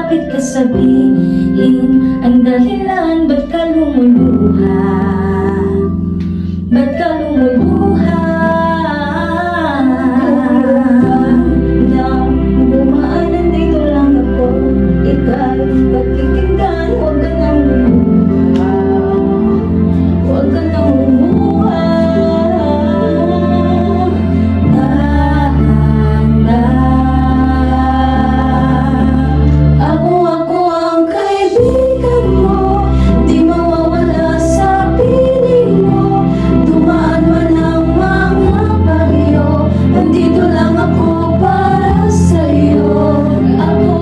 bakit ka sabihin ang dahilan, ba't ka lumuluha? Ba't ka lumuluha? Nang dumaan, nandito lang ako. Ika'y pagtitindan, huwag ka nang lumuha. Huwag ka nang lumuha. Ako ang kaibigan mo, di mawawala sa piling mo. Dumaan man ang mga bagyo, nandito lang ako para sa'yo. Ako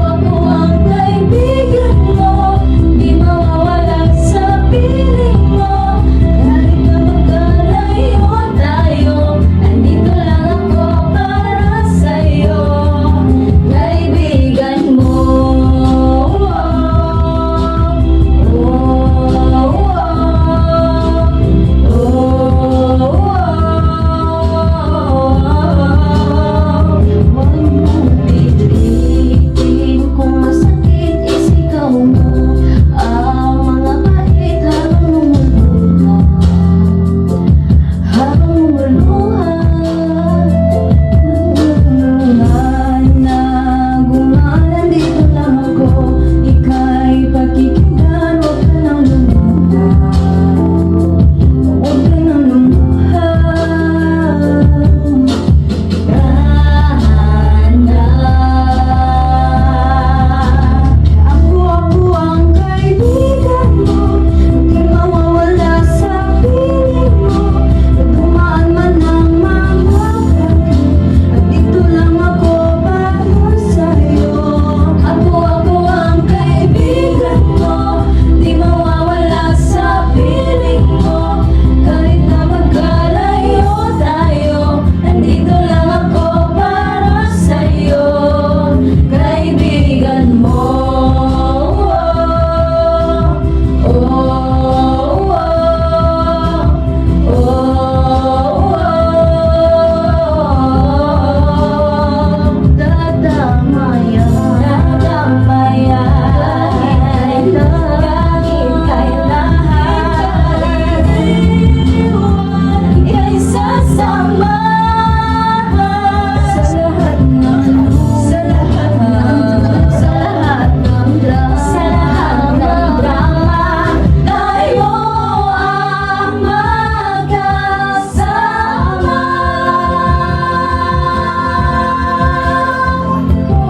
ang kaibigan mo, di mawawala sa piling mo. Kahit na magkalayo tayo, nandito lang ako para sa'yo. Kaibigan mo. Huwag mong pilitin kung masakit isigaw mo ang mga kahit habang lumuluha. Habang lumuluha, na gumaan, nandito lang ako. Ika'y pakikinggan, huwag ka nang lumuha. Huwag ka nang lumuha. Ako ang kaibigan mo, di mawawala sa piling mo. Dumaan man ang mga bagyo, nandito lang ako para sa'yo. Ako ang kaibigan mo, di mawawala sa piling mo. Kahit na magkalayo tayo, nandito lang ako para sa'yo. Kaibigan mo. Dadamayan, kahit kailan, ika'y sasama sa lahat ng drama. Tayo ang magkasama.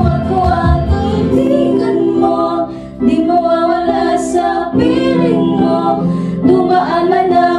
Ako ang kaibigan mo, di mawawala sa piling mo. Dumaan man ang